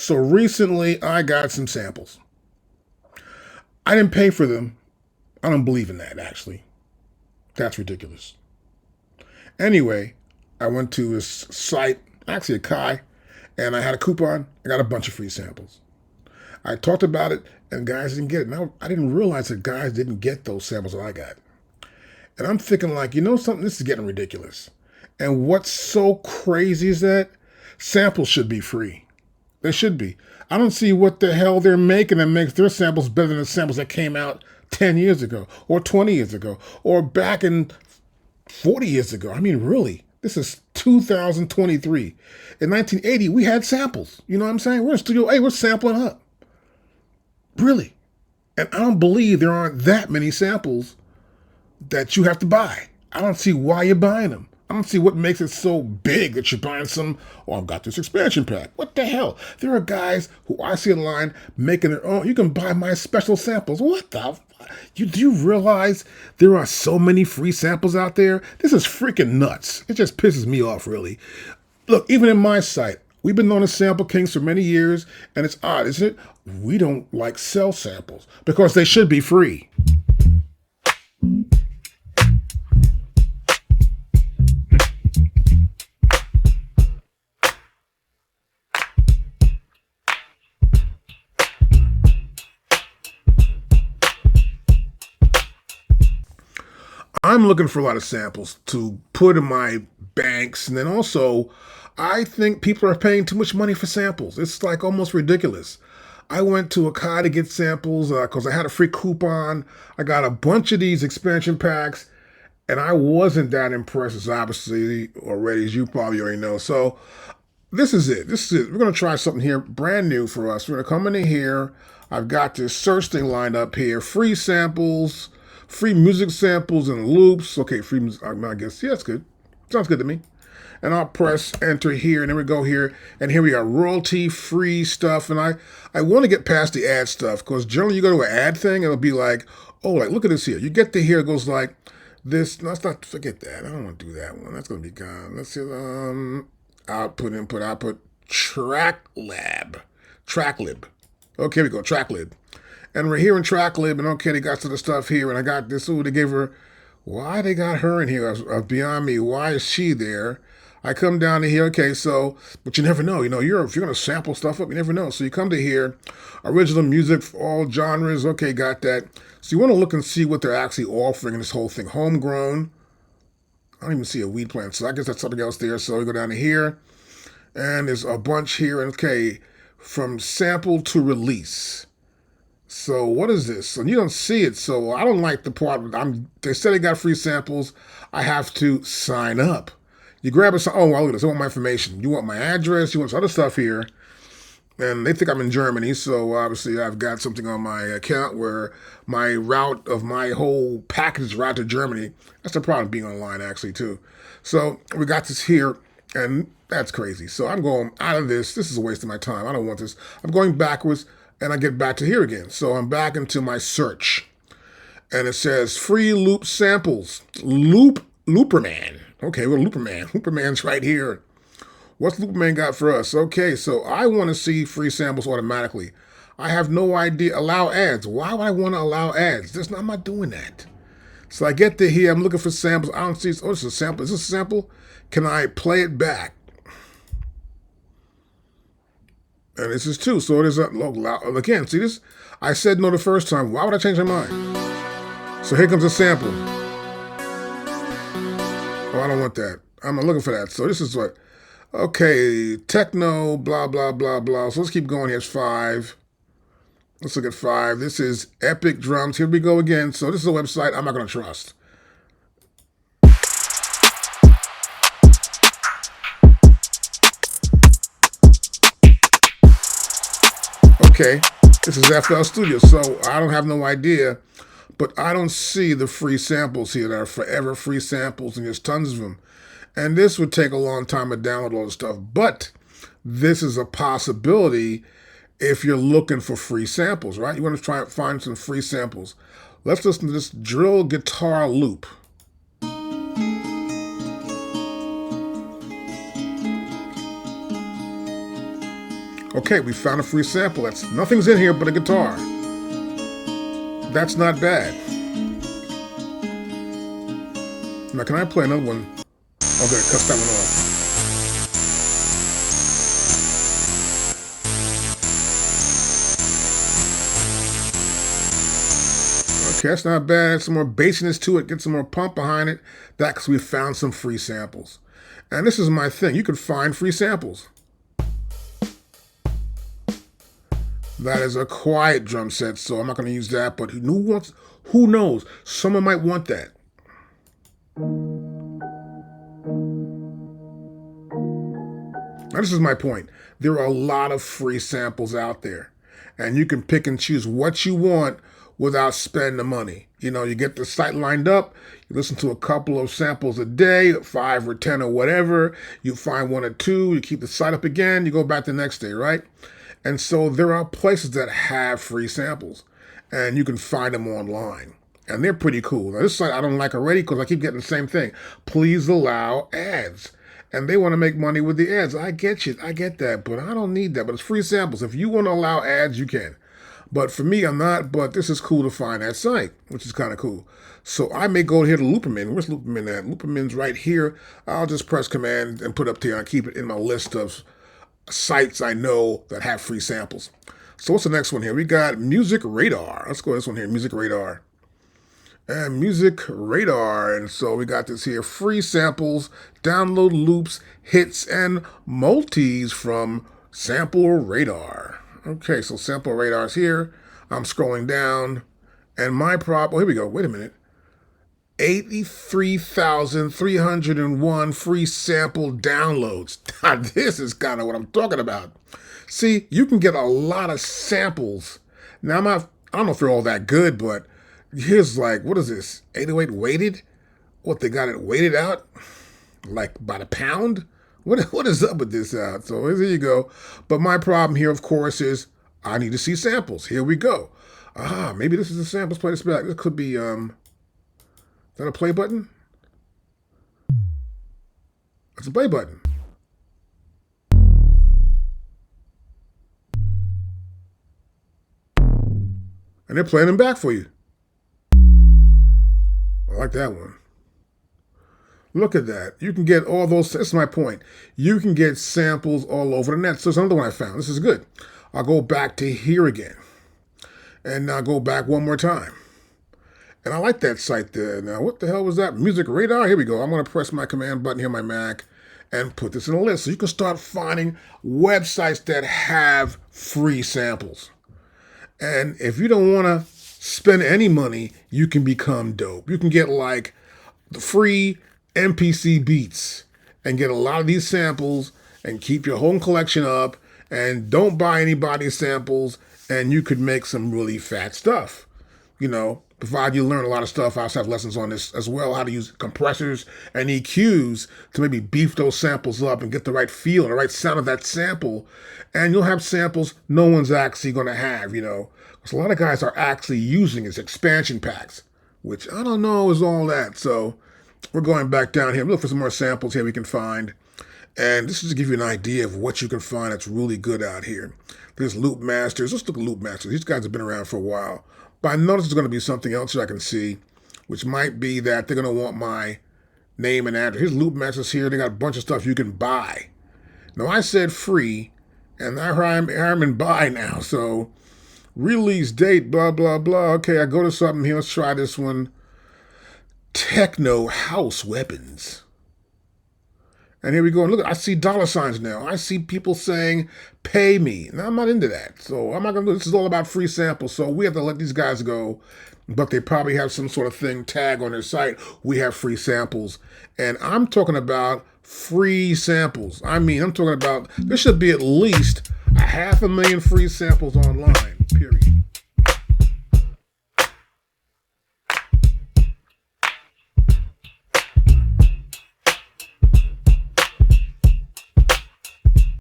So recently I got some samples. I didn't pay for them. I don't believe in that, actually. That's ridiculous. Anyway, I went to this site, actually a Kai, and I had a coupon. I got a bunch of free samples. I talked about it, and guys didn't get it. Now, I didn't realize that guys didn't get those samples that I got. And I'm thinking, like, you know something? This is getting ridiculous. And what's so crazy is that samples should be free. They should be. I don't see what the hell they're making that makes their samples better than the samples that came out 10 years ago, or 20 years ago, or back in 40 years ago. I mean, really, this is 2023. In 1980, we had samples. You know what I'm saying? We're in Studio A, we're sampling up. Really. And I don't believe there aren't that many samples that you have to buy. I don't see why you're buying them. I don't see what makes it so big that you're buying some, oh, I've got this expansion pack. What the hell? There are guys who I see online making their own. You can buy my special samples. What the? Do you realize there are so many free samples out there? This is freaking nuts. It just pisses me off, really. Look, even in my site, we've been known as Sample Kings for many years, and it's odd, isn't it? We don't like sell samples because they should be free. I'm looking for a lot of samples to put in my banks. And then also, I think people are paying too much money for samples. It's like almost ridiculous. I went to Akai to get samples because I had a free coupon. I got a bunch of these expansion packs, and I wasn't that impressed, as obviously already, as you probably already know. So this is it. This is it. We're going to try something here brand new for us. We're going to come into here. I've got this search thing lined up here. Free samples, free music samples and loops. Okay, free music. I guess, yeah, that's good. Sounds good to me. And I'll press enter here, and then we go here, and here we got royalty-free stuff. And I want to get past the ad stuff, because generally you go to an ad thing, it'll be like, oh, like, look at this here. You get to here, it goes like this. No, let's not forget that. I don't want to do that one. That's going to be gone. Let's see. Output, input, output, TrackLib. Okay, we go, TrackLib. And we're here in TrackLib, and okay, they got some of the stuff here, and I got this. Ooh, they gave her, why they got her in here? Beyond me, why is she there? I come down to here, okay, so, but you never know. You know, if you're going to sample stuff up, you never know. So you come to here, original music for all genres. Okay, got that. So you want to look and see what they're actually offering in this whole thing. Homegrown. I don't even see a weed plant, so I guess that's something else there. So we go down to here, and there's a bunch here. And okay, from sample to release. So what is this? And you don't see it, so I don't like the part. They said they got free samples. I have to sign up. You grab a, oh, well, look at this. I want my information. You want my address. You want some other stuff here. And they think I'm in Germany, so obviously I've got something on my account where my route of my whole package route to Germany. That's the problem being online, actually, too. So we got this here, and that's crazy. So I'm going out of this. This is a waste of my time. I don't want this. I'm going backwards, and I get back to here again. So I'm back into my search, and it says free loop samples. Looperman. Okay, well, Looperman. Looperman's right here. What's Looperman got for us? Okay, so I want to see free samples automatically. I have no idea. Allow ads. Why would I want to allow ads? I'm not doing that. So I get to here. I'm looking for samples. I don't see. Oh, this is a sample. Is this a sample? Can I play it back? And this is two. So it is again. See this? I said no the first time. Why would I change my mind? So here comes a sample. Oh, I don't want that. I'm not looking for that. So this is what. Okay, techno, blah, blah, blah, blah. So let's keep going. Here's 5. Let's look at 5. This is Epic Drums. Here we go again. So this is a website I'm not going to trust. Okay, this is FL Studio. So I don't have no idea, but I don't see the free samples here. There are forever free samples, and there's tons of them. And this would take a long time to download all the stuff. But this is a possibility if you're looking for free samples, right? You want to try and find some free samples. Let's listen to this drill guitar loop. Okay, we found a free sample. Nothing's in here but a guitar. That's not bad. Now, can I play another one? Okay, cut that one off. Okay, that's not bad. Add some more bassiness to it. Get some more pump behind it. That's because we found some free samples. And this is my thing. You can find free samples. That is a quiet drum set, so I'm not going to use that. But who knows? Someone might want that. Now, this is my point. There are a lot of free samples out there, and you can pick and choose what you want without spending the money. You know, you get the site lined up, you listen to a couple of samples a day, 5 or 10 or whatever, you find 1 or 2, you keep the site up again, you go back the next day, right? And so there are places that have free samples, and you can find them online. And they're pretty cool. Now, this site I don't like already because I keep getting the same thing. Please allow ads. And they want to make money with the ads. I get you. I get that. But I don't need that. But it's free samples. If you want to allow ads, you can. But for me, I'm not. But this is cool to find that site, which is kind of cool. So I may go here to Looperman. Where's Looperman at? Looperman's right here. I'll just press Command and put up here and keep it in my list of sites I know that have free samples. So what's the next one here? We got Music Radar. Let's go to this one here, Music Radar. And Music Radar. And so we got this here, free samples, download loops, hits, and multis from Sample Radar. Okay, so Sample Radar's here. I'm scrolling down. And my here we go. Wait a minute. 83,301 free sample downloads. Now, this is kind of what I'm talking about. See, you can get a lot of samples. Now, I don't know if they're all that good, but here's like, what is this? 808 weighted? What, they got it weighted out? Like by the pound? What is up with this out? So there you go. But my problem here, of course, is I need to see samples. Here we go. Maybe this is the samples. Play this back. This could be, is that a play button? That's a play button. And they're playing them back for you. I like that one. Look at that. You can get all those. That's my point. You can get samples all over the net. So there's another one I found. This is good. I'll go back to here again. And I'll go back one more time. And I like that site there. Now, what the hell was that? Music Radar? Here we go. I'm going to press my command button here on my Mac and put this in a list. So you can start finding websites that have free samples. And if you don't want to spend any money, you can become dope. You can get like the free MPC beats and get a lot of these samples and keep your home collection up and don't buy anybody's samples, and you could make some really fat stuff. You know, provided you learn a lot of stuff. I also have lessons on this as well, how to use compressors and EQs to maybe beef those samples up and get the right feel and the right sound of that sample. And you'll have samples no one's actually going to have, you know. Because a lot of guys are actually using as expansion packs, which I don't know is all that. So we're going back down here. Look for some more samples here we can find. And this is to give you an idea of what you can find that's really good out here. There's Loop Masters. Let's look at Loop Masters. These guys have been around for a while. But I noticed there's going to be something else that I can see, which might be that they're going to want my name and address. Here's Loop Masters here. They got a bunch of stuff you can buy. Now, I said free, and I'm in buy now. So, release date, blah, blah, blah. Okay, I go to something here. Let's try this one. Techno House Weapons. And here we go. And look, I see dollar signs now. I see people saying, pay me. Now, I'm not into that. So I'm not going to do this. Is all about free samples. So we have to let these guys go. But they probably have some sort of thing tag on their site. We have free samples. And I'm talking about free samples. I mean, I'm talking about, there should be at least 500,000 free samples online, period.